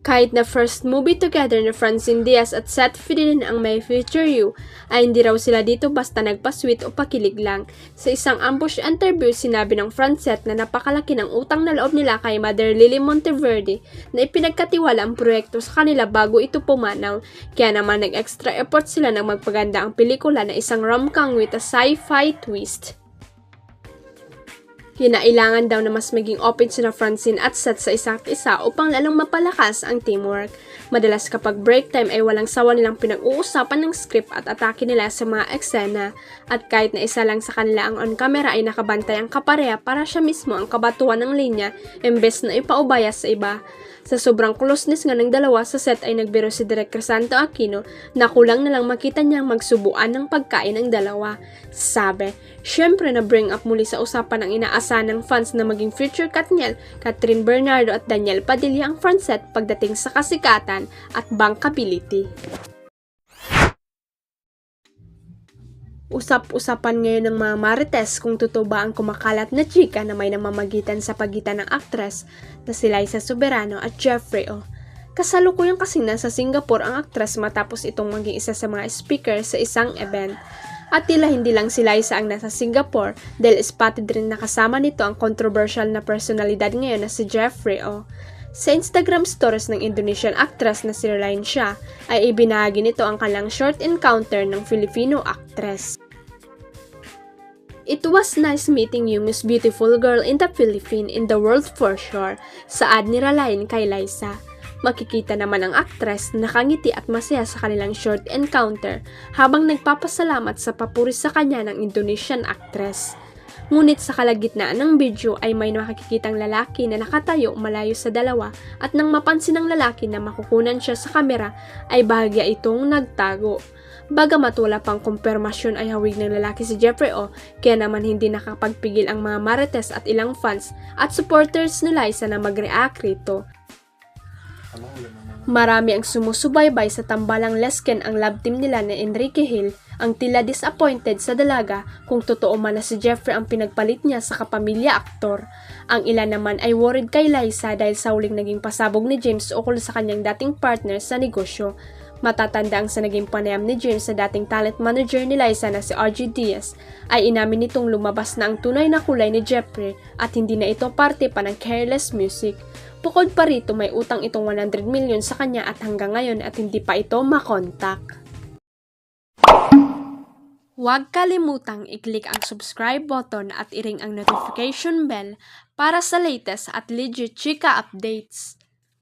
Kahit na first movie together na Francine Diaz at Seth Fidilin ang may feature you, ay hindi raw sila dito basta nagpa-sweet o pakilig lang. Sa isang ambush interview, sinabi ng Francet na napakalaki ng utang na loob nila kay Mother Lily Monteverde na ipinagkatiwala ang proyekto sa kanila bago ito pumanaw. Kaya naman nag-extra effort sila nang magpaganda ang pelikula na isang rom-com with a sci-fi twist. Kinailangan daw na mas maging open sina Francine at Seth sa isa't isa upang lalong mapalakas ang teamwork. Madalas kapag break time ay walang sawa nilang pinag-uusapan ng script at atake nila sa mga eksena. At kahit na isa lang sa kanila ang on-camera ay nakabantay ang kapareha para siya mismo ang kabatuan ng linya imbes na ipaubaya sa iba. Sa sobrang closeness nga ng dalawa sa set ay nagbiro si Direk Crisanto Aquino na kulang na lang makita niyang magsubuan ng pagkain ng dalawa. Sabi, syempre na bring up muli sa usapan ang inaasahan ng fans na maging future Katniel, Catherine Bernardo at Daniel Padilla ang Francet pagdating sa kasikatan at bankability. Usap-usapan ngayon ng mga marites kung totoo ba ang kumakalat na chika na may namamagitan sa pagitan ng aktres na si Liza Soberano at Jeffrey O. Kasalukuyang kasing nasa Singapore ang aktres matapos itong maging isa sa mga speaker sa isang event. At tila hindi lang si Liza ang nasa Singapore dahil spotted rin nakasama nito ang controversial na personalidad ngayon na si Jeffrey O. Sa Instagram stories ng Indonesian actress na si Ryan Shah ay ibinahagi nito ang kanilang short encounter ng Filipino actress. It was nice meeting you, most beautiful girl in the Philippines, in the world for sure, saad ni Ryan kay Liza. Makikita naman ang actress na nakangiti at masaya sa kanilang short encounter habang nagpapasalamat sa papuri sa kanya ng Indonesian actress. Ngunit sa kalagitnaan ng video ay may makikitang lalaki na nakatayo malayo sa dalawa at nang mapansin ng lalaki na makukunan siya sa kamera ay bahagya itong nagtago. Bagamat wala pang kumpirmasyon ay hawig ng lalaki si Jeffrey O, kaya naman hindi nakapagpigil ang mga marites at ilang fans at supporters ni Liza na mag-react rito. Marami ang sumusubaybay sa tambalang lesken ang love team nila ni Enrique Hill ang tila disappointed sa dalaga kung totoo man na si Jeffrey ang pinagpalit niya sa kapamilya aktor. Ang ilan naman ay worried kay Liza dahil sa huling naging pasabog ni James ukol sa kanyang dating partner sa negosyo. Matatanda ang sa naging panayam ni James sa dating talent manager ni Liza na si RJ Diaz ay inamin nitong lumabas na ang tunay na kulay ni Jeffrey at hindi na ito parte pa ng Careless Music. Bukod pa rito may utang itong 100 million sa kanya at hanggang ngayon at hindi pa ito makontak. Huwag kalimutang i-click ang subscribe button at i-ring ang notification bell para sa latest at legit chika updates.